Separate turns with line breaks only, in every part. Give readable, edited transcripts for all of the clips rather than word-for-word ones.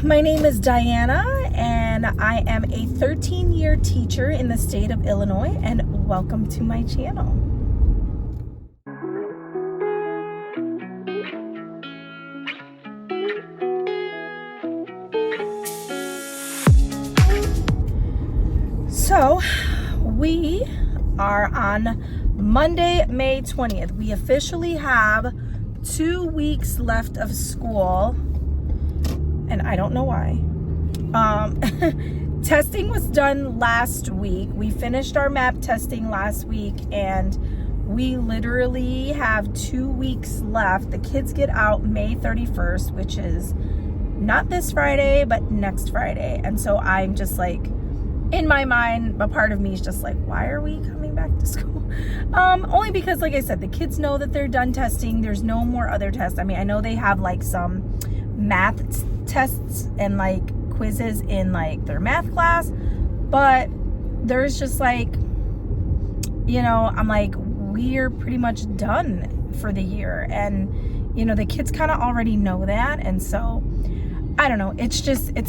my name is Diana, and I am a 13-year teacher in the state of Illinois, and welcome to my channel. So, we are on Monday, May 20th. We officially have 2 weeks left of school. And I don't know why. Testing was done last week. We finished our map testing last week, and we literally have 2 weeks left. The kids get out May 31st, which is not this Friday, but next Friday. And so I'm just like, in my mind, a part of me is just like, why are we coming back to school? Only because, like I said, the kids know that they're done testing. There's no more other tests. I mean, I know they have like some math tests and like quizzes in like their math class, but there's just like, you know, I'm like, we're pretty much done for the year, and you know, the kids kind of already know that. And so I don't know, it's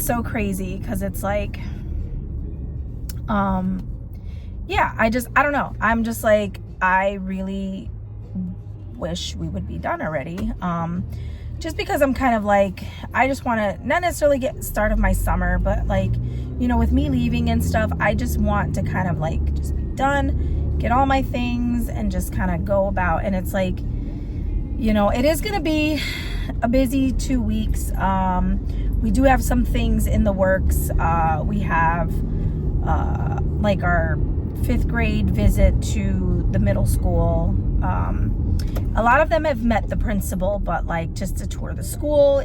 so crazy because it's like yeah, I don't know, I'm just like, I really wish we would be done already. Just because I'm kind of like, I just want to not necessarily get start of my summer, but like, you know, with me leaving and stuff, I just want to kind of like just be done, get all my things, and just kind of go about. And it's like, you know, it is going to be a busy 2 weeks. We do have some things in the works. We have like our 5th grade visit to the middle school. A lot of them have met the principal, but like just to tour the school,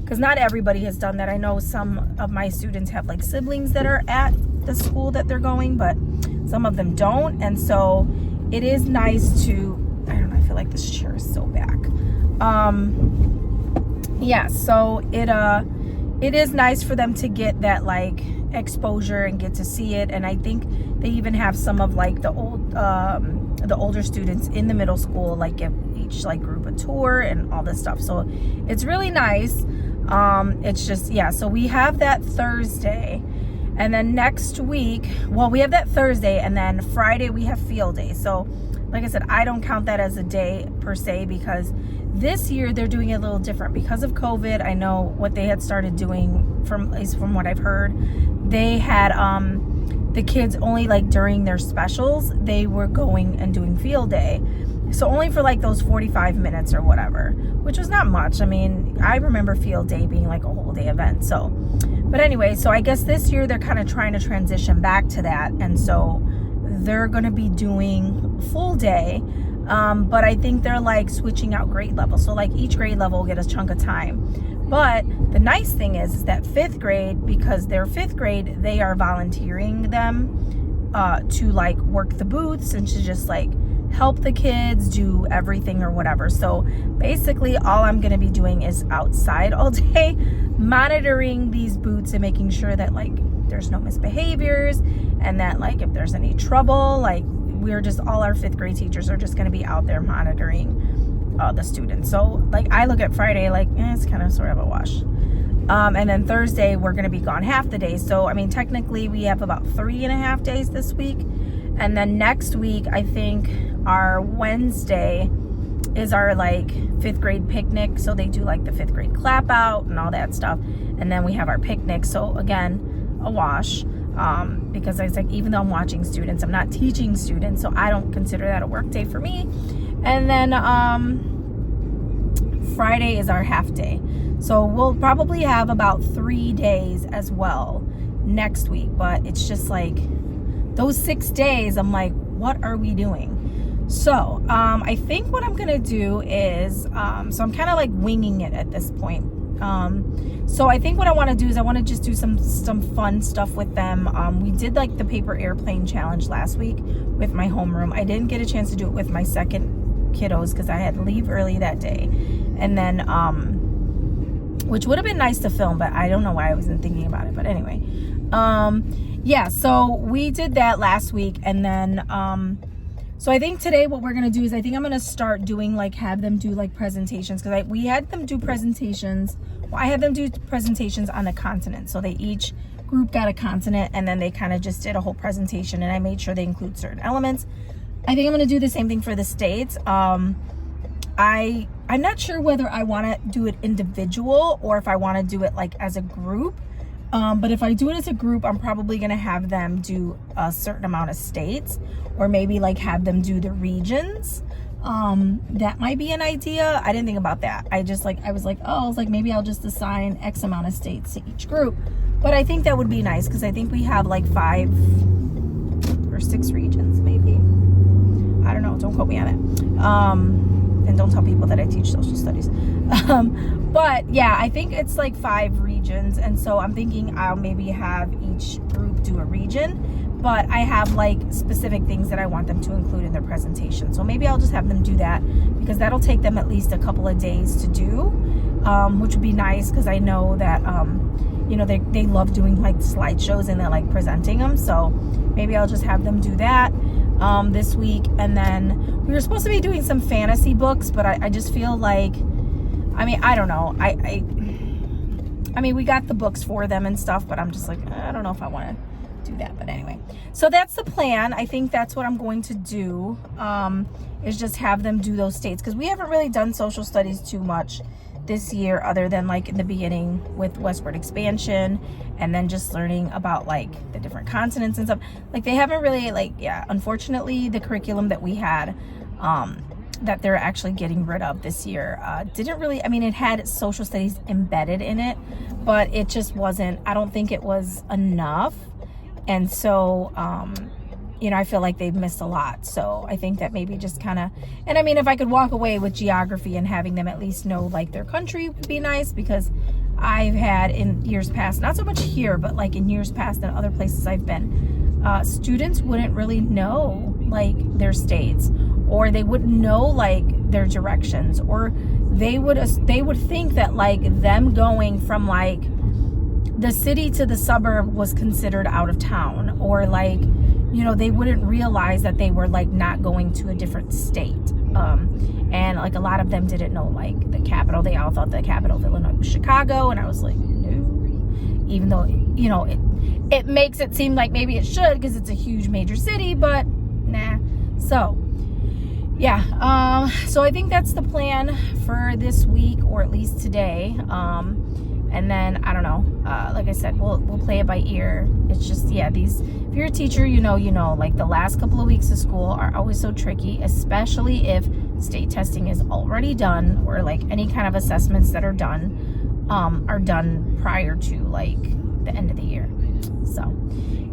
because not everybody has done that. I know some of my students have like siblings that are at the school that they're going, but some of them don't. And so it is nice to, I don't know, I feel like this chair is so back. Yeah, so it is nice for them to get that like exposure and get to see it. And I think they even have some of like the older students in the middle school like give each like group a tour and all this stuff, so it's really nice. It's just, yeah, so we have that Thursday, and then next week, well, we have that Thursday, and then Friday we have field day. So like I said, I don't count that as a day per se, because this year they're doing it a little different because of COVID. I know what they had started doing, from at least from what I've heard, they had the kids only like during their specials, they were going and doing field day. So only for like those 45 minutes or whatever, which was not much. I mean, I remember field day being like a whole day event. So, but anyway, so I guess this year they're kind of trying to transition back to that. And so they're going to be doing full day. But I think they're like switching out grade levels. So like each grade level will get a chunk of time. But the nice thing is that 5th grade, because they're 5th grade, they are volunteering them to like work the booths and to just like help the kids do everything or whatever. So basically all I'm going to be doing is outside all day, monitoring these booths and making sure that like there's no misbehaviors, and that like if there's any trouble, like we're just, all our 5th grade teachers are just going to be out there monitoring the students. So like I look at Friday like it's kind of sort of a wash, and then Thursday we're going to be gone half the day. So I mean, technically we have about 3.5 days this week, and then next week I think our Wednesday is our like 5th grade picnic. So they do like the 5th grade clap out and all that stuff, and then we have our picnic. So again, a wash, because it's like, even though I'm watching students, I'm not teaching students, so I don't consider that a work day for me. And then Friday is our half day. So we'll probably have about 3 days as well next week. But it's just like those 6 days, I'm like, what are we doing? So I think what I'm gonna do is, so I'm kind of like winging it at this point. So I think what I want to do is I want to just do some fun stuff with them. We did like the paper airplane challenge last week with my homeroom. I didn't get a chance to do it with my second kiddos because I had to leave early that day, and then which would have been nice to film, but I don't know why I wasn't thinking about it. But anyway, yeah, so we did that last week, and then So I think today what we're going to do is I think I'm going to start doing like have them do like presentations, because we had them do presentations. Well, I had them do presentations on the continent. So they each group got a continent, and then they kind of just did a whole presentation, and I made sure they include certain elements. I think I'm going to do the same thing for the states. I'm not sure whether I want to do it individual or if I want to do it like as a group. But if I do it as a group, I'm probably going to have them do a certain amount of states, or maybe like have them do the regions. That might be an idea. I didn't think about that. I was like, maybe I'll just assign X amount of states to each group. But I think that would be nice, because I think we have like 5 or 6 regions, maybe. I don't know. Don't quote me on it. And don't tell people that I teach social studies. But yeah, I think it's like 5 regions. And so I'm thinking I'll maybe have each group do a region, but I have like specific things that I want them to include in their presentation. So maybe I'll just have them do that, because that'll take them at least a couple of days to do, which would be nice, because I know that, you know, they love doing like slideshows and they're like presenting them. So maybe I'll just have them do that this week. And then we were supposed to be doing some fantasy books, but I just feel like, I mean, I don't know. I mean, we got the books for them and stuff, but I'm just like, I don't know if I want to do that. But anyway, so that's the plan. I think that's what I'm going to do, is just have them do those states, because we haven't really done social studies too much this year, other than like in the beginning with westward expansion, and then just learning about like the different continents and stuff. Like they haven't really like, yeah, unfortunately the curriculum that we had, that they're actually getting rid of this year, didn't really, I mean, it had social studies embedded in it, but it just wasn't, I don't think it was enough. And so, you know, I feel like they've missed a lot. So I think that maybe just kind of, and I mean, if I could walk away with geography and having them at least know like their country would be nice, because I've had in years past, not so much here, but like in years past and other places I've been, students wouldn't really know like their states, or they wouldn't know like their directions, or they would think that like them going from like the city to the suburb was considered out of town, or like, you know, they wouldn't realize that they were like not going to a different state. And like a lot of them didn't know like the capital. They all thought the capital of Illinois was Chicago, and I was like, no, even though, you know, it makes it seem like maybe it should, because it's a huge major city, but nah. So yeah, so I think that's the plan for this week, or at least today. And then I don't know, like I said, we'll play it by ear. It's just, yeah, if you're a teacher, you know, like the last couple of weeks of school are always so tricky, especially if state testing is already done, or like any kind of assessments that are done prior to like the end of the year. So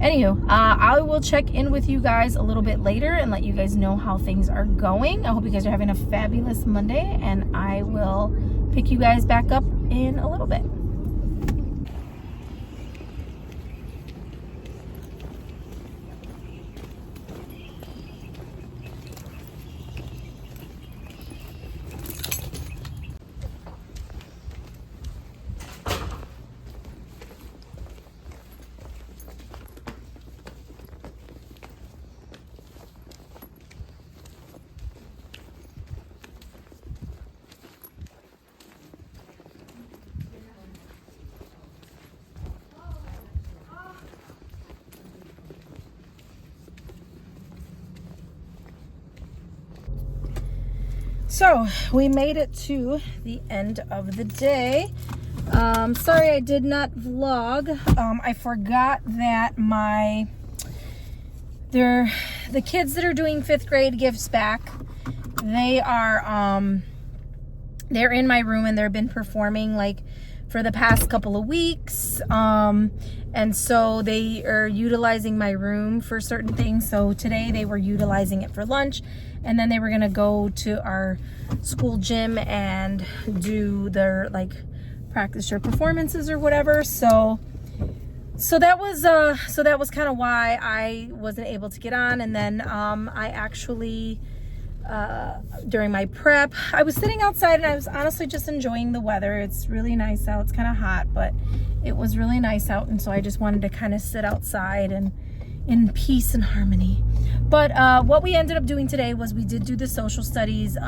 anywho, I will check in with you guys a little bit later and let you guys know how things are going. I hope you guys are having a fabulous Monday, and I will pick you guys back up in a little bit. So we made it to the end of the day. Sorry I did not vlog. I forgot that the kids that are doing 5th grade gives back, they are they're in my room, and they've been performing like for the past couple of weeks. And so they are utilizing my room for certain things. So today they were utilizing it for lunch, and then they were gonna go to our school gym and do their like practice their performances or whatever. So that was kind of why I wasn't able to get on. And then I actually during my prep, I was sitting outside, and I was honestly just enjoying the weather. It's really nice out. It's kind of hot, but it was really nice out, and so I just wanted to kind of sit outside and in peace and harmony. But what we ended up doing today was we did do the social studies,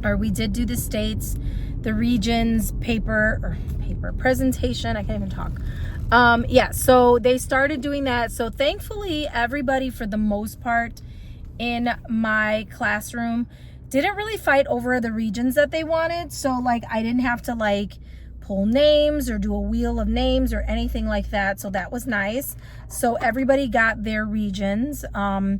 or we did do the states, the regions paper presentation. I can't even talk. Yeah, so they started doing that. So thankfully, everybody, for the most part, in my classroom didn't really fight over the regions that they wanted. So like, I didn't have to like pull names or do a wheel of names or anything like that. So that was nice. So everybody got their regions. So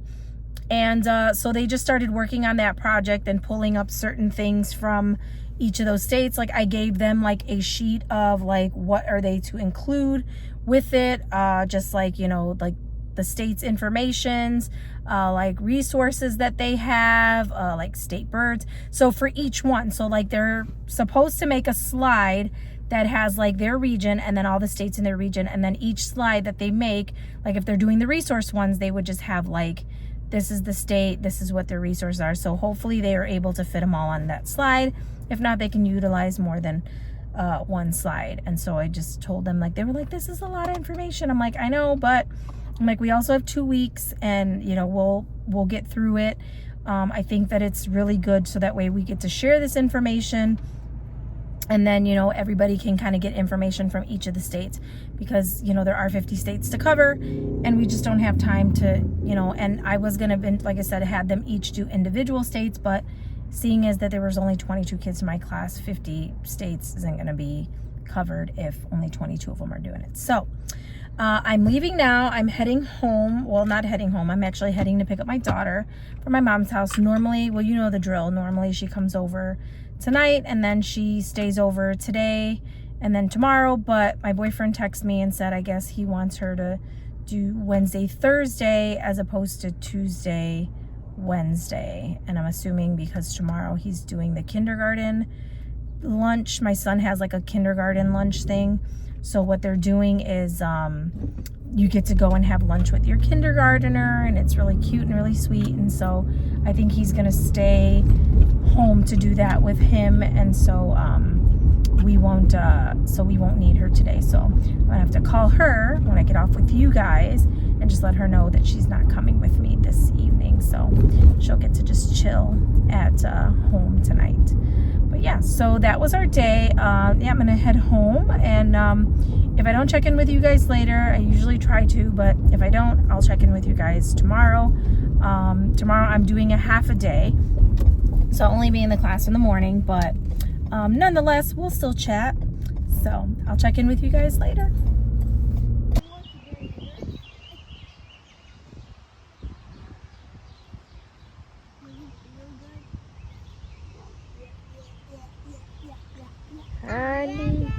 they just started working on that project and pulling up certain things from each of those states. Like I gave them like a sheet of like, what are they to include with it? Just like, you know, like the state's informations, like resources that they have, like state birds. So for each one, so like they're supposed to make a slide that has like their region and then all the states in their region. And then each slide that they make, like if they're doing the resource ones, they would just have like, this is the state, this is what their resources are. So hopefully they are able to fit them all on that slide. If not, they can utilize more than one slide. And so I just told them, like, they were like, this is a lot of information. I'm like, I know, but I'm like, we also have 2 weeks and, you know, we'll get through it. I think that it's really good so that way we get to share this information. And then, you know, everybody can kind of get information from each of the states because, you know, there are 50 states to cover and we just don't have time to, you know, and I was going to, like I said, had them each do individual states, but seeing as that there was only 22 kids in my class, 50 states isn't going to be covered if only 22 of them are doing it. So I'm leaving now. I'm heading home. Well, not heading home. I'm actually heading to pick up my daughter from my mom's house. Normally, well, you know the drill. Normally she comes over tonight and then she stays over today and then tomorrow. But my boyfriend texted me and said, I guess he wants her to do Wednesday, Thursday, as opposed to Tuesday, Wednesday. And I'm assuming because tomorrow he's doing the kindergarten lunch. My son has like a kindergarten lunch thing. So what they're doing is you get to go and have lunch with your kindergartner and it's really cute and really sweet. And so I think he's gonna stay home to do that with him. And so we won't need her today. So I'm gonna have to call her when I get off with you guys and just let her know that she's not coming with me this evening. So she'll get to just chill at home tonight. But yeah, so that was our day. Yeah, I'm gonna head home and if I don't check in with you guys later, I usually try to, but if I don't, I'll check in with you guys tomorrow. Tomorrow I'm doing a half a day, so I'll only be in the class in the morning, but nonetheless, we'll still chat. So I'll check in with you guys later. Honey.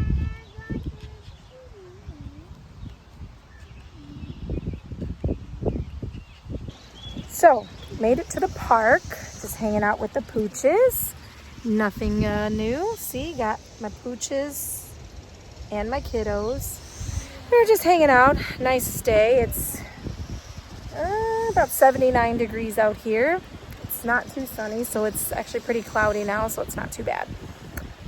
So, made it to the park, just hanging out with the pooches. Nothing new. See, got my pooches and my kiddos. We're just hanging out. Nice day. It's about 79 degrees out here. It's not too sunny, so it's actually pretty cloudy now, so it's not too bad.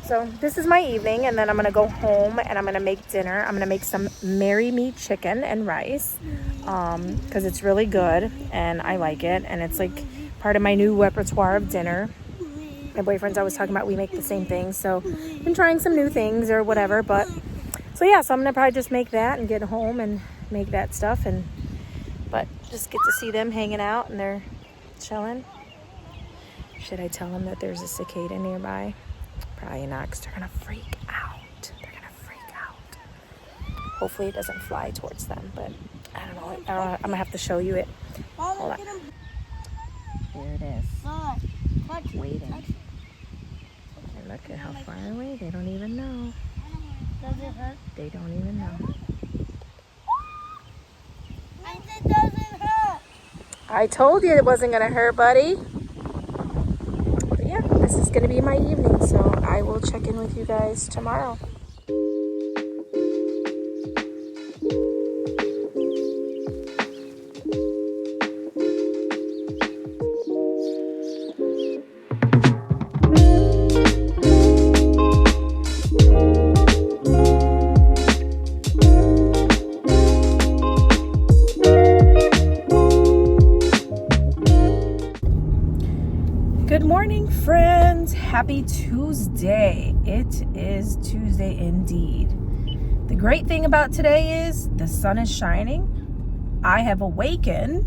So this is my evening, and then I'm gonna go home and I'm gonna make dinner. I'm gonna make some Marry Me chicken and rice because it's really good and I like it, and it's like part of my new repertoire of dinner. My boyfriend's always talking about we make the same things, so I've been trying some new things or whatever. But so yeah, so I'm gonna probably just make that and get home and make that stuff, and but just get to see them hanging out and they're chilling. Should I tell them that there's a cicada nearby? Probably not, because they're gonna freak out. They're gonna freak out. Hopefully it doesn't fly towards them, but I don't know. I'm gonna have to show you it. Hold on. Here it is. Waiting. And look at how far away. They don't even know.
Does it hurt?
They don't even know.
It doesn't hurt.
I told you it wasn't gonna hurt, buddy. Yeah, this is going to be my evening, so I will check in with you guys tomorrow. Good morning, friends. Happy Tuesday. It is Tuesday indeed. The great thing about today is the sun is shining. I have awakened.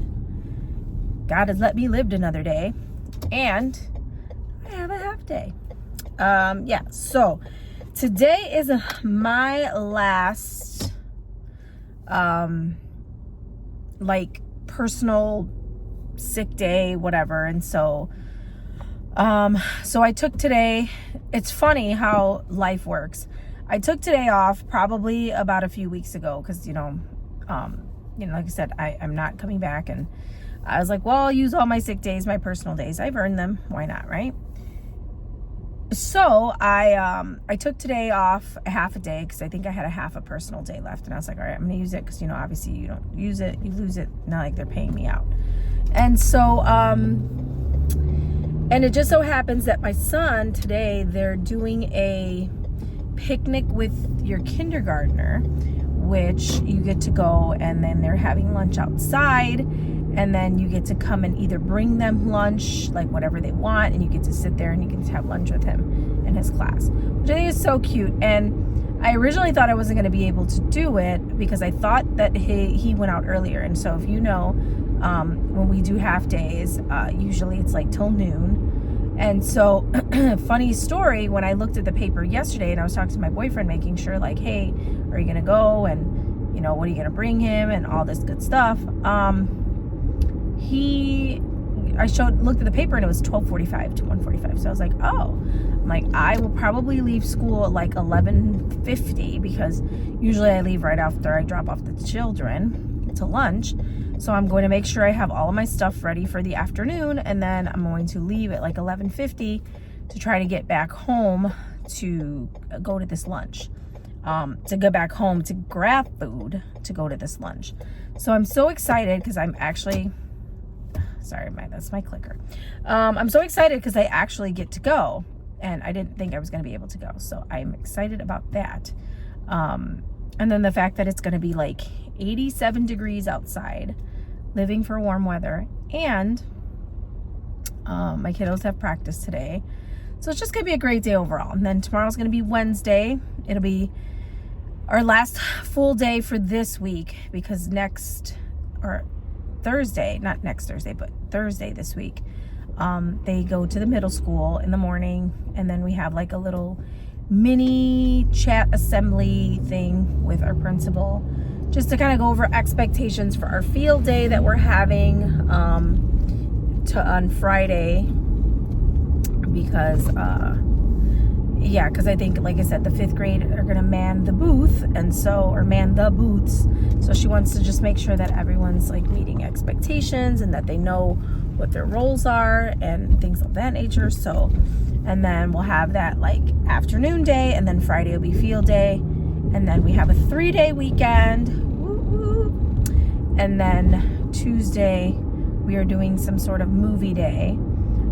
God has let me live another day. And I have a half day. So today is my last personal sick day, whatever. And so I took today. It's funny how life works. I took today off probably about a few weeks ago because, like I said, I'm not coming back. And I was like, well, I'll use all my sick days, my personal days. I've earned them. Why not, right? So I took today off a half a day because I think I had a half a personal day left. And I was like, all right, I'm going to use it because, obviously you don't use it, you lose it. Not like they're paying me out. And so, and it just so happens that my son today, they're doing a picnic with your kindergartner, which you get to go and then they're having lunch outside. And then you get to come and either bring them lunch, like whatever they want, and you get to sit there and you get to have lunch with him in his class, which I think is so cute. And I originally thought I wasn't going to be able to do it because I thought that he went out earlier. And so if you know, when we do half days, usually it's like till noon. And so funny story, when I looked at the paper yesterday and I was talking to my boyfriend, making sure like, hey, are you going to go? And, what are you going to bring him and all this good stuff. Looked at the paper and it was 12:45 to 1:45. So I was like, I will probably leave school at like 11:50 because usually I leave right after I drop off the children to lunch. So I'm going to make sure I have all of my stuff ready for the afternoon, and then I'm going to leave at like 11:50 to try to get back home to go to this lunch. To go back home to grab food to go to this lunch. So I'm so excited because I'm actually, that's my clicker. I'm so excited because I actually get to go, and I didn't think I was going to be able to go. So I'm excited about that. And then the fact that it's going to be like 87 degrees outside, living for warm weather, and my kiddos have practice today. So it's just going to be a great day overall. And then tomorrow's going to be Wednesday. It'll be our last full day for this week because Thursday, not next Thursday, but Thursday this week, they go to the middle school in the morning, and then we have like a little mini chat assembly thing with our principal just to kind of go over expectations for our field day that we're having on Friday because I think, like I said, the 5th grade are going to man the booths. So she wants to just make sure that everyone's like meeting expectations and that they know what their roles are and things of that nature. So, and then we'll have that like afternoon day, and then Friday will be field day. And then we have a 3-day weekend. Woo-woo. And then Tuesday, we are doing some sort of movie day.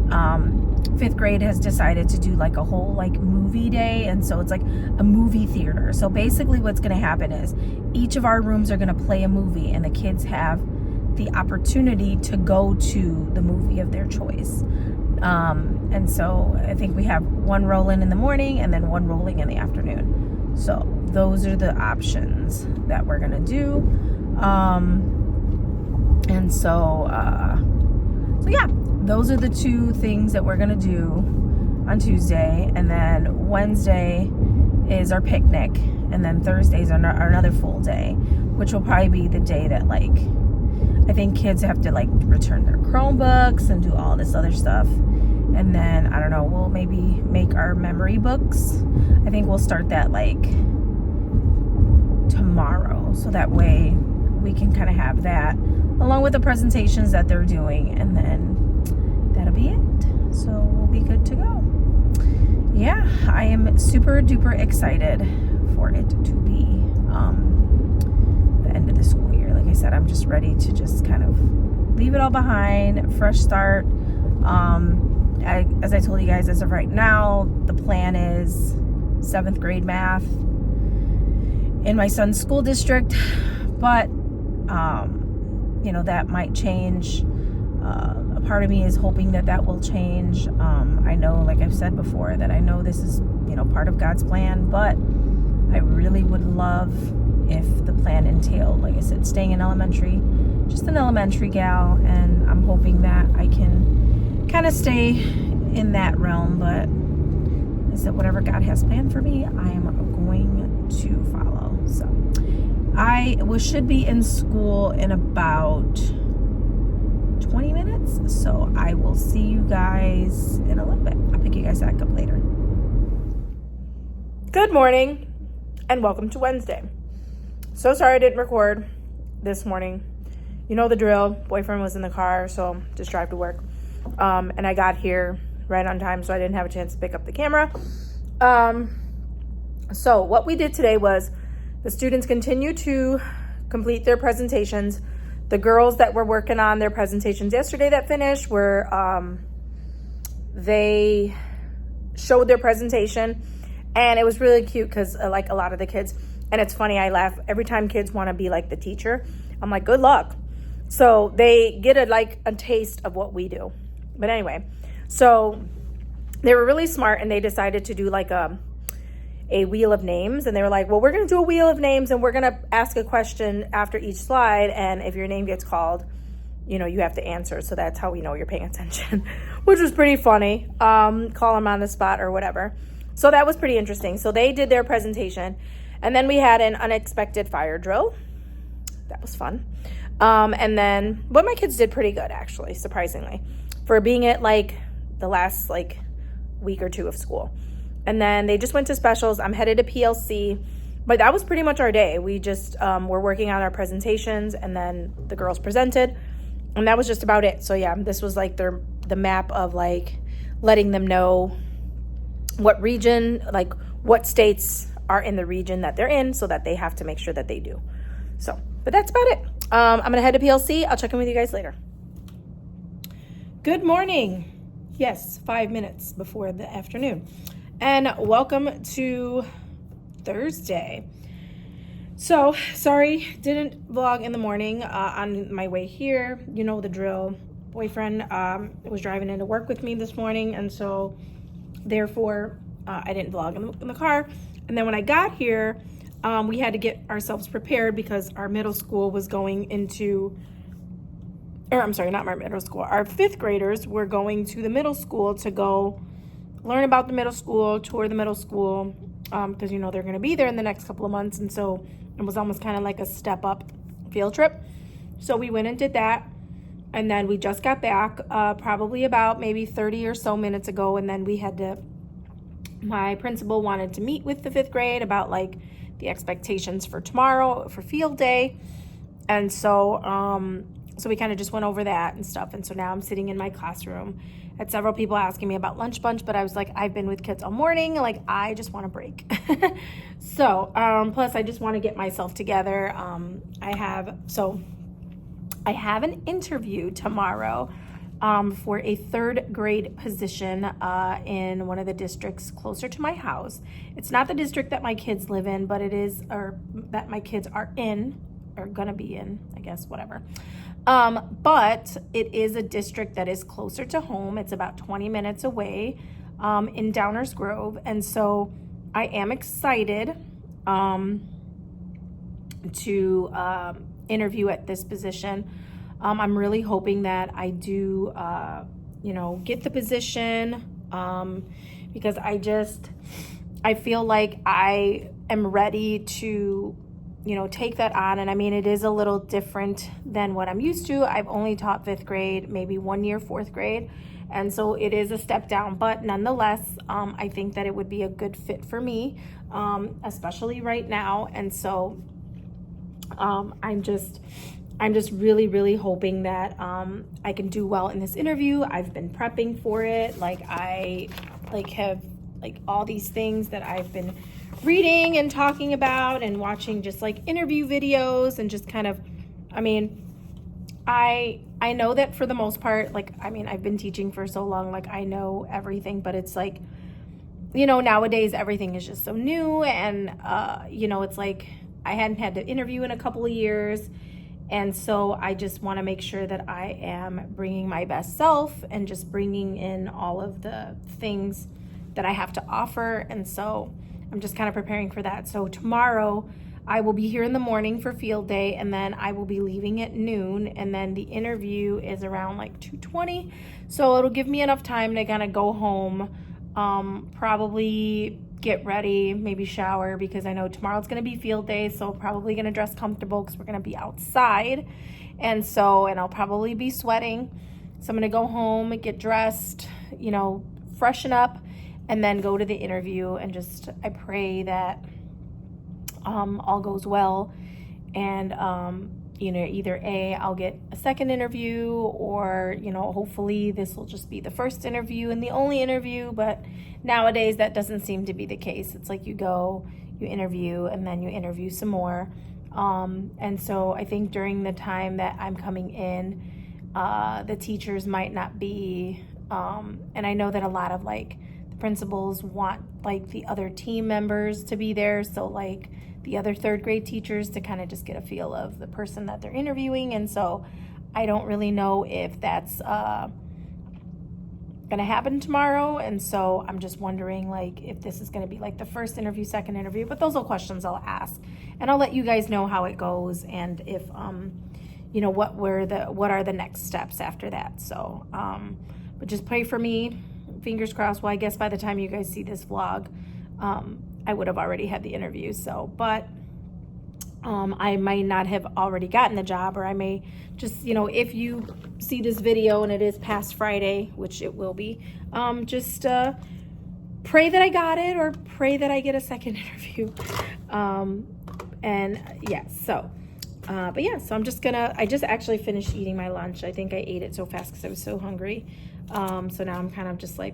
5th grade has decided to do like a whole like movie day, and so it's like a movie theater. So basically what's going to happen is each of our rooms are going to play a movie, and the kids have the opportunity to go to the movie of their choice. And so I think we have one rolling in the morning and then one rolling in the afternoon. So those are the options that we're going to do. Those are the 2 things that we're going to do on Tuesday. And then Wednesday is our picnic. And then Thursdays are another full day, which will probably be the day that like, I think kids have to like return their Chromebooks and do all this other stuff. And then, I don't know, we'll maybe make our memory books. I think we'll start that like tomorrow. So that way we can kind of have that along with the presentations that they're doing. And then that'll be it. So we'll be good to go. Yeah, I am super duper excited for it to be the end of the school year. Like I said, I'm just ready to just kind of leave it all behind, fresh start. As I told you guys, as of right now, the plan is 7th grade math in my son's school district, but that might change part of me is hoping that that will change. I know, like I've said before, that I know this is, part of God's plan, but I really would love if the plan entailed, like I said, staying in elementary, just an elementary gal, and I'm hoping that I can kind of stay in that realm. But is that whatever God has planned for me, I am going to follow. So I should be in school in about 20 minutes, so I will see you guys in a little bit. I'll pick you guys back up later. Good morning and welcome to Wednesday. So sorry I didn't record this morning. You know the drill. Boyfriend was in the car, so just drive to work. And I got here right on time, so I didn't have a chance to pick up the camera. So what we did today was the students continue to complete their presentations. The girls that were working on their presentations yesterday that finished were, they showed their presentation, and it was really cute because like a lot of the kids, and it's funny, I laugh every time kids want to be like the teacher. I'm like, good luck. So they get a taste of what we do. But anyway, so they were really smart, and they decided to do like a wheel of names. And they were like, well, we're going to do a wheel of names, and we're going to ask a question after each slide. And if your name gets called, you have to answer. So that's how we know you're paying attention, which was pretty funny. Call them on the spot or whatever. So that was pretty interesting. So they did their presentation, and then we had an unexpected fire drill. That was fun. And then, but my kids did pretty good, actually, surprisingly, for being at like the last like week or two of school. And then they just went to specials. I'm headed to PLC, but that was pretty much our day. We just were working on our presentations, and then the girls presented, and that was just about it. So yeah, this was like the map of like letting them know what region, like what states are in the region that they're in, so that they have to make sure that they do. So, but that's about it. I'm gonna head to PLC. I'll check in with you guys later. Good morning. Yes, 5 minutes before the afternoon. And welcome to Thursday. So, sorry, didn't vlog in the morning on my way here. You know the drill. Boyfriend was driving into work with me this morning, and so therefore I didn't vlog in the car. And then when I got here, we had to get ourselves prepared because our middle school was going into, or I'm sorry, not our middle school. Our fifth graders were going to the middle school to go learn about the middle school, tour the middle school, because they're going to be there in the next couple of months. And so it was almost kind of like a step up field trip. So we went and did that, and then we just got back probably about maybe 30 or so minutes ago. And then we had to, my principal wanted to meet with the fifth grade about like the expectations for tomorrow for field day. And so so we kind of just went over that and stuff. And so now I'm sitting in my classroom. Had several people asking me about lunch bunch, but I was like, I've been with kids all morning. Like, I just want a break. So, plus I just want to get myself together. I have an interview tomorrow for a third grade position in one of the districts closer to my house. It's not the district that my kids live in, but it is, or that my kids are in, or gonna be in, I guess, whatever. But it is a district that is closer to home. It's about 20 minutes away in Downers Grove. And so I am excited to interview at this position. I'm really hoping that I do, get the position because I feel like I am ready to take that on. And I mean, it is a little different than what I'm used to. I've only taught fifth grade, maybe 1 year, fourth grade. And so it is a step down, but nonetheless, I think that it would be a good fit for me, especially right now. And so I'm just really, really hoping that I can do well in this interview. I've been prepping for it. I have all these things that I've been reading and talking about and watching just interview videos and just kind of, I know that for the most part, I've been teaching for so long, I know everything, but it's nowadays everything is just so new. And, it's I hadn't had to interview in a couple of years. And so I just want to make sure that I am bringing my best self and just bringing in all of the things that I have to offer. And so I'm just kind of preparing for that. So tomorrow I will be here in the morning for field day, and then I will be leaving at noon, and then the interview is around like 2:20. So it'll give me enough time to kind of go home, probably get ready, maybe shower, because I know tomorrow's going to be field day, so probably going to dress comfortable because we're going to be outside. And I'll probably be sweating. So I'm going to go home and get dressed, freshen up, and then go to the interview. And I pray that all goes well, and either I'll get a second interview, or hopefully this will just be the first interview and the only interview. But nowadays that doesn't seem to be the case. It's like you go, you interview, and then you interview some more. And so I think during the time that I'm coming in, the teachers might not be, and I know that a lot of like the principals want like the other team members to be there, so like the other third grade teachers, to kind of just get a feel of the person that they're interviewing. And so I don't really know if that's gonna happen tomorrow. And so I'm just wondering like if this is gonna be like the first interview, second interview. But those are questions I'll ask, and I'll let you guys know how it goes, and if what are the next steps after that. So but just pray for me, fingers crossed. Well, I guess by the time you guys see this vlog, I would have already had the interview. So, but I might not have already gotten the job, or I may just, if you see this video and it is past Friday, which it will be, just pray that I got it, or pray that I get a second interview. So I'm I just actually finished eating my lunch. I think I ate it so fast because I was so hungry. So now I'm kind of just like,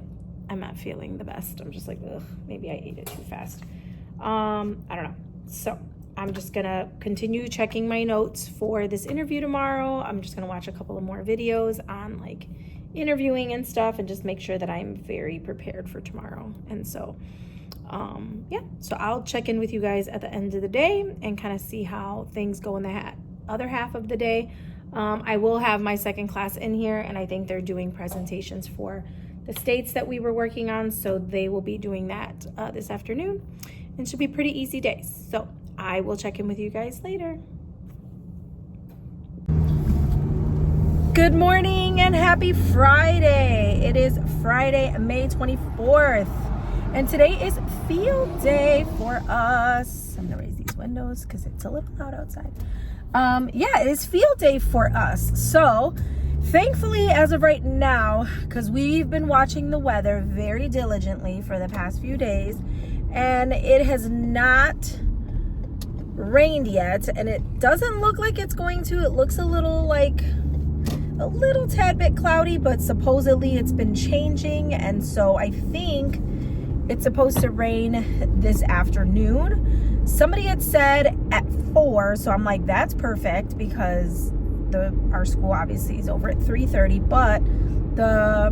I'm not feeling the best. I'm just like, ugh, maybe I ate it too fast. I don't know. So I'm just gonna continue checking my notes for this interview tomorrow. I'm just gonna watch a couple of more videos on like interviewing and stuff, and just make sure that I'm very prepared for tomorrow. And so, so I'll check in with you guys at the end of the day and kind of see how things go in the other half of the day. I will have my second class in here, and I think they're doing presentations for the states that we were working on, so they will be doing that this afternoon, and should be pretty easy days. So I will check in with you guys later. Good morning and happy Friday. It is Friday, May 24th, and today is field day for us. I'm gonna raise these windows because it's a little loud outside. It is field day for us. So thankfully, as of right now, because we've been watching the weather very diligently for the past few days, and it has not rained yet, and it doesn't look like it's going to. It looks a little tad bit cloudy, but supposedly it's been changing, and so I think it's supposed to rain this afternoon. Somebody had said at 4, so I'm like, that's perfect, because our school obviously is over at 3:30, but the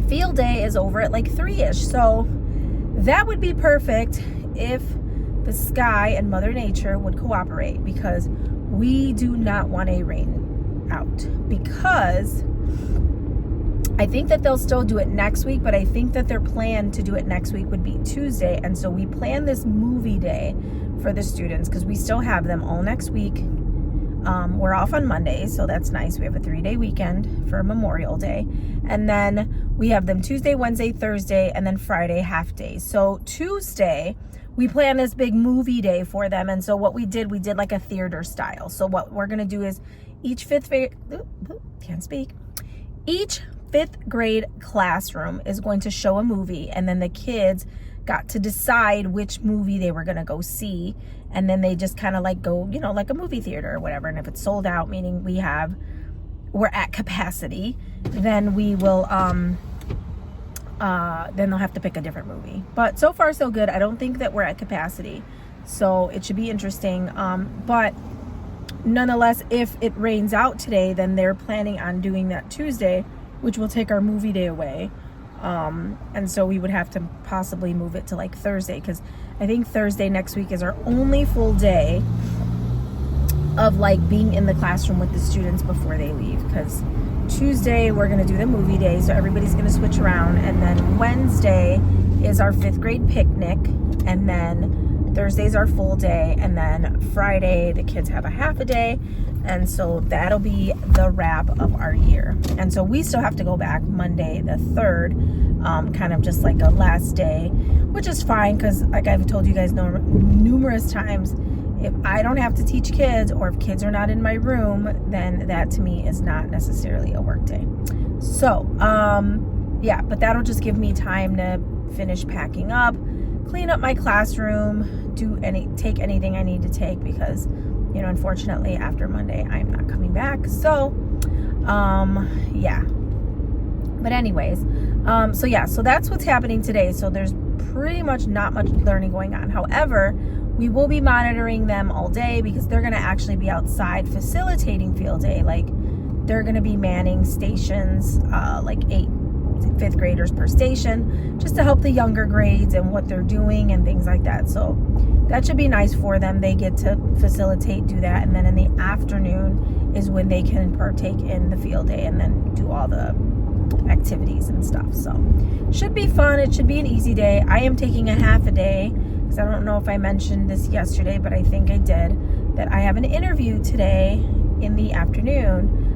field day is over at like 3-ish. So that would be perfect if the sky and Mother Nature would cooperate, because we do not want a rain out, because I think that they'll still do it next week, but I think that their plan to do it next week would be Tuesday. And so we plan this movie day for the students, because we still have them all next week. We're off on Monday, so that's nice. We have a 3-day weekend for Memorial Day. And then we have them Tuesday, Wednesday, Thursday, and then Friday half day. So Tuesday, we plan this big movie day for them. And so what we did like a theater style. So what we're going to do is each fifth grade classroom is going to show a movie, and then the kids got to decide which movie they were going to go see, and then they just kind of like go, like a movie theater or whatever. And if it's sold out, meaning we're at capacity, then we will then they'll have to pick a different movie. But so far so good. I don't think that we're at capacity, so it should be interesting. But nonetheless, if it rains out today, then they're planning on doing that Tuesday, which will take our movie day away. And so we would have to possibly move it to like Thursday, because I think Thursday next week is our only full day of like being in the classroom with the students before they leave, because Tuesday we're going to do the movie day, so everybody's going to switch around, and then Wednesday is our 5th grade picnic, and then Thursday's our full day, and then Friday the kids have a half a day, and so that'll be the wrap of our year. And so we still have to go back Monday the 3rd, kind of just like a last day, which is fine, because like I've told you guys numerous times, if I don't have to teach kids, or if kids are not in my room, then that to me is not necessarily a work day. So yeah, but that'll just give me time to finish packing up, clean up my classroom, take anything I need to take, because you know, unfortunately after Monday I'm not coming back. So yeah, but anyways, so yeah, so that's what's happening today. So there's pretty much not much learning going on. However, we will be monitoring them all day, because they're going to actually be outside facilitating field day. Like, they're going to be manning stations, like 8 5th graders per station, just to help the younger grades and what they're doing and things like that. So that should be nice for them. They get to facilitate, do that, and then in the afternoon is when they can partake in the field day and then do all the activities and stuff. So should be fun. It should be an easy day. I am taking a half a day, because I don't know if I mentioned this yesterday, but I think I did, that I have an interview today in the afternoon.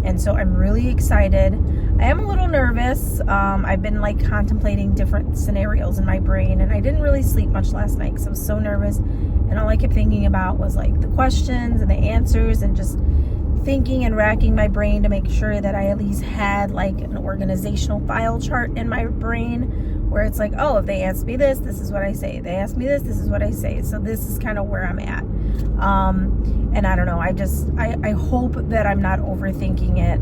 And so I'm really excited. I am a little nervous. I've been like contemplating different scenarios in my brain, and I didn't really sleep much last night because I was so nervous, and all I kept thinking about was like the questions and the answers, and just thinking and racking my brain to make sure that I at least had like an organizational file chart in my brain, where it's like, oh, if they ask me this, this is what I say. If they ask me this, this is what I say. So this is kind of where I'm at. And I don't know, I hope that I'm not overthinking it.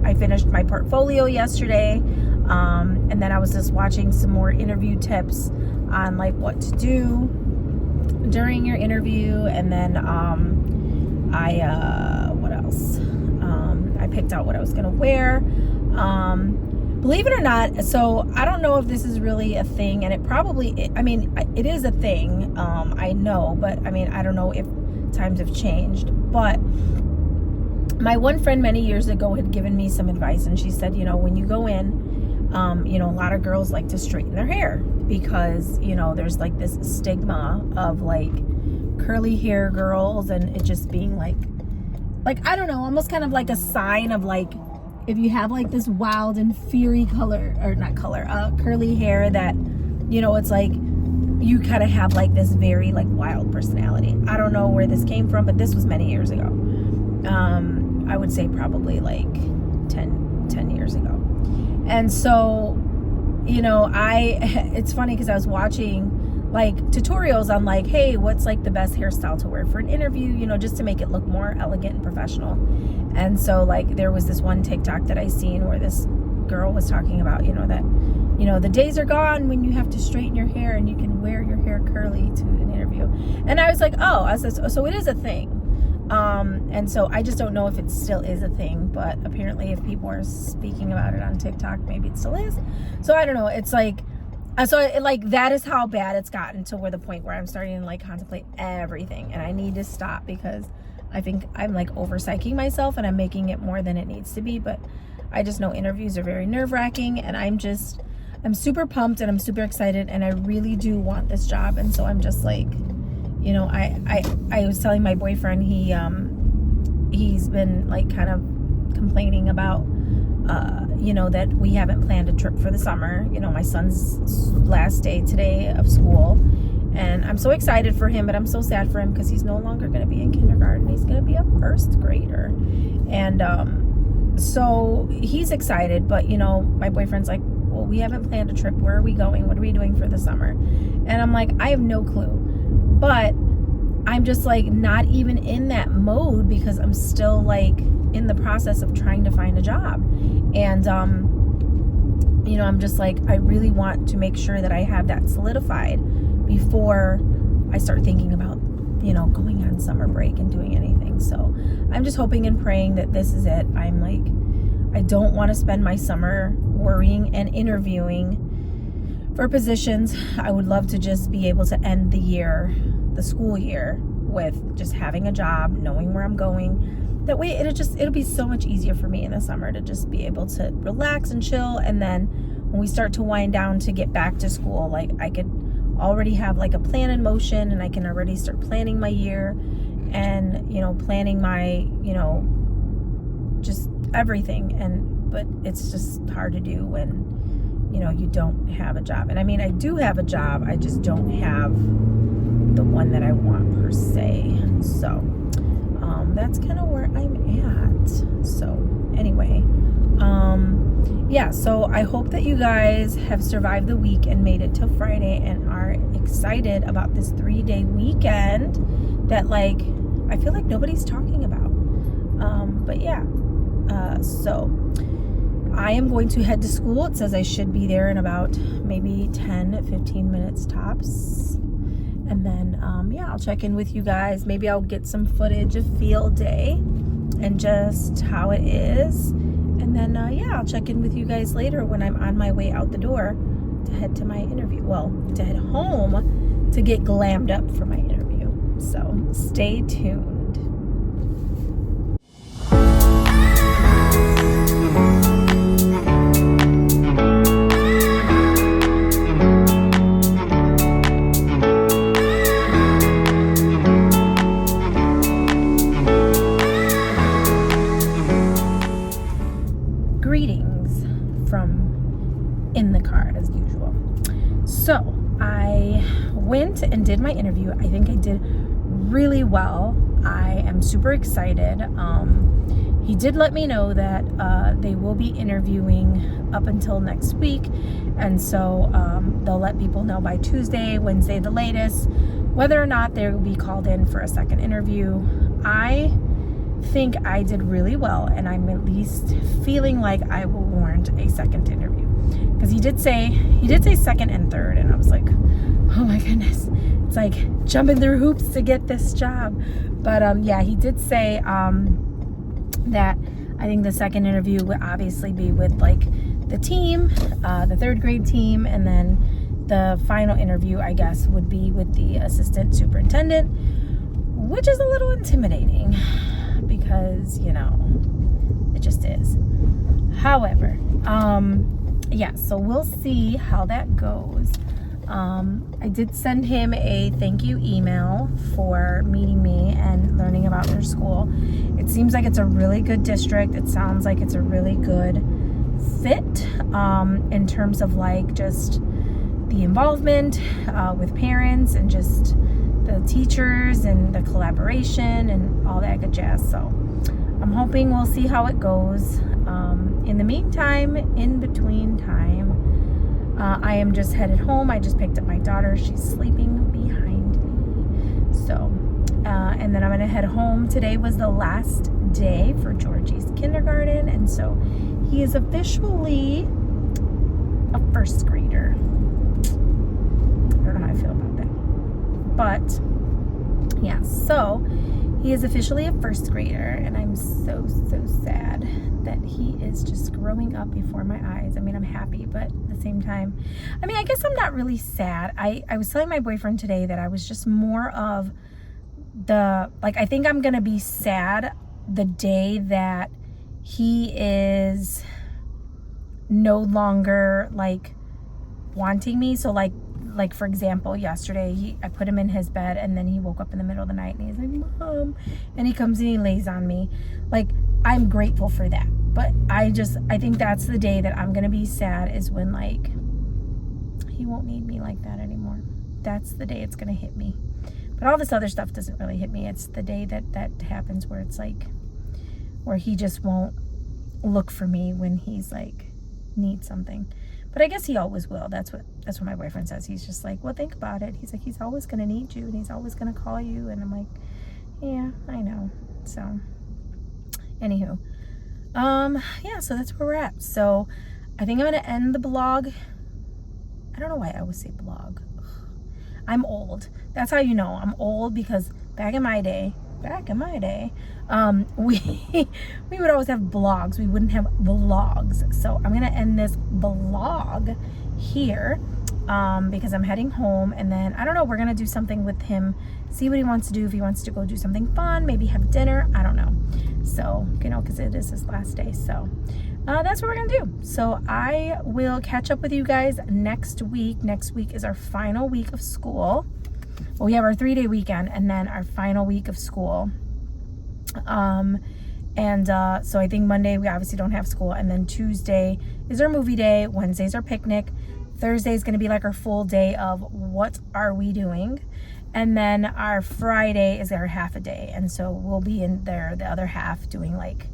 I finished my portfolio yesterday, and then I was just watching some more interview tips on like what to do during your interview, and then what else? I picked out what I was gonna wear. Believe it or not, so I don't know if this is really a thing, and it is a thing, I know, but I mean, I don't know if times have changed. But my one friend many years ago had given me some advice, and she said, you know, when you go in, you know, a lot of girls like to straighten their hair, because, you know, there's like this stigma of like curly hair girls, and it just being like I don't know, almost kind of like a sign of like, if you have like this wild and fiery curly hair, that, you know, it's like you kind of have like this very like wild personality. I don't know where this came from, but this was many years ago. I would say probably like 10 years ago. And so, you know, it's funny because I was watching like tutorials on like, hey, what's like the best hairstyle to wear for an interview, you know, just to make it look more elegant and professional. And so like there was this one TikTok that I seen where this girl was talking about, you know, that, you know, the days are gone when you have to straighten your hair and you can wear your hair curly to an interview. And I was like, oh, I said, so it is a thing. And so I just don't know if it still is a thing, but apparently if people are speaking about it on TikTok, maybe it still is. So I don't know. It's like, that is how bad it's gotten, to where the point where I'm starting to like contemplate everything, and I need to stop, because I think I'm like over psyching myself and I'm making it more than it needs to be. But I just know interviews are very nerve-wracking, and I'm super pumped and I'm super excited, and I really do want this job. And so I'm just like, you know, I was telling my boyfriend, he's been like kind of complaining about, you know, that we haven't planned a trip for the summer. You know, my son's last day today of school, and I'm so excited for him, but I'm so sad for him because he's no longer going to be in kindergarten. He's going to be a first grader. And so he's excited, but, you know, my boyfriend's like, well, we haven't planned a trip. Where are we going? What are we doing for the summer? And I'm like, I have no clue. But I'm just like not even in that mode, because I'm still like in the process of trying to find a job. And, you know, I'm just like, I really want to make sure that I have that solidified before I start thinking about, you know, going on summer break and doing anything. So I'm just hoping and praying that this is it. I'm like, I don't want to spend my summer worrying and interviewing for positions. I would love to just be able to end the school year with just having a job, knowing where I'm going. That way it'll be so much easier for me in the summer to just be able to relax and chill. And then when we start to wind down to get back to school, like I could already have like a plan in motion, and I can already start planning my year and, you know, planning my, you know, just everything. But it's just hard to do when, you know, you don't have a job. And I mean, I do have a job, I just don't have the one that I want per se. So that's kind of where I'm at. So anyway, yeah, so I hope that you guys have survived the week and made it till Friday and are excited about this 3-day weekend that, like, I feel like nobody's talking about. But yeah, so I am going to head to school. It says I should be there in about maybe 10-15 minutes tops. And then, yeah, I'll check in with you guys. Maybe I'll get some footage of field day and just how it is. And then, yeah, I'll check in with you guys later when I'm on my way out the door to head to my interview. Well, to head home to get glammed up for my interview. So stay tuned. Greetings from in the car as usual. So I went and did my interview. I think I did really well. I am super excited. He did let me know that they will be interviewing up until next week, and so they'll let people know by Tuesday, Wednesday the latest, whether or not they will be called in for a second interview. I think I did really well, and I'm at least feeling like I will warrant a second interview, because he did say second and third, and I was like, oh my goodness, it's like jumping through hoops to get this job. But yeah, he did say that I think the second interview would obviously be with like the team, the third grade team, and then the final interview, I guess, would be with the assistant superintendent, which is a little intimidating because, you know, it just is. However, yeah, so we'll see how that goes. I did send him a thank you email for meeting me and learning about their school. It seems like it's a really good district. It sounds like it's a really good fit in terms of like just the involvement with parents and just the teachers and the collaboration and all that good jazz. So I'm hoping we'll see how it goes. In the meantime, in between time, I am just headed home. I just picked up my daughter. She's sleeping behind me. So, and then I'm going to head home. Today was the last day for Georgie's kindergarten, and so he is officially a first grader. I don't know how I feel about that. But, yeah, so he is officially a first grader, and I'm so sad that he is just growing up before my eyes. I mean, I'm happy, but at the same time, I mean, I guess I'm not really sad. I was telling my boyfriend today that I was just more of the, like, I think I'm gonna be sad the day that he is no longer, like, wanting me. So, like for example, yesterday I put him in his bed, and then he woke up in the middle of the night and he's like, Mom, and he comes and he lays on me. Like, I'm grateful for that, but I think that's the day that I'm gonna be sad, is when, like, he won't need me like that anymore. That's the day it's gonna hit me. But all this other stuff doesn't really hit me. It's the day that happens where it's like, where he just won't look for me when he's like needs something. But I guess he always will. That's what my boyfriend says. He's just like, well, think about it. He's like, he's always gonna need you, and he's always gonna call you. And I'm like, yeah, I know. So anywho, yeah, so that's where we're at. So I think I'm gonna end the blog. I don't know why I always say blog. I'm old. That's how you know I'm old, because back in my day, we would always have blogs. We wouldn't have vlogs. So I'm gonna end this vlog here. because I'm heading home, and then I don't know, we're gonna do something with him, see what he wants to do. If he wants to go do something fun, maybe have dinner, I don't know. So, you know, because it is his last day. So that's what we're gonna do. So I will catch up with you guys next week. Next week is our final week of school. Well, we have our 3-day weekend and then our final week of school. So I think Monday we obviously don't have school, and then Tuesday is our movie day, Wednesday's our picnic, Thursday is going to be like our full day of what are we doing, and then our Friday is our half a day, and so we'll be in there the other half doing like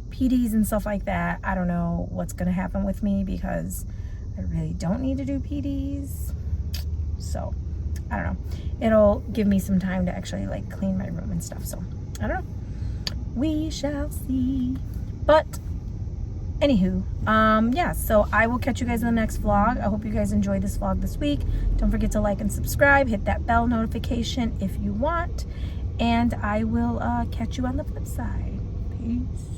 PDs and stuff like that. I don't know what's going to happen with me because I really don't need to do PDs, so I don't know. It'll give me some time to actually like clean my room and stuff, so I don't know. We shall see. But anywho, yeah, so I will catch you guys in the next vlog. I hope you guys enjoyed this vlog this week. Don't forget to like and subscribe, hit that bell notification if you want, and I will catch you on the flip side. Peace.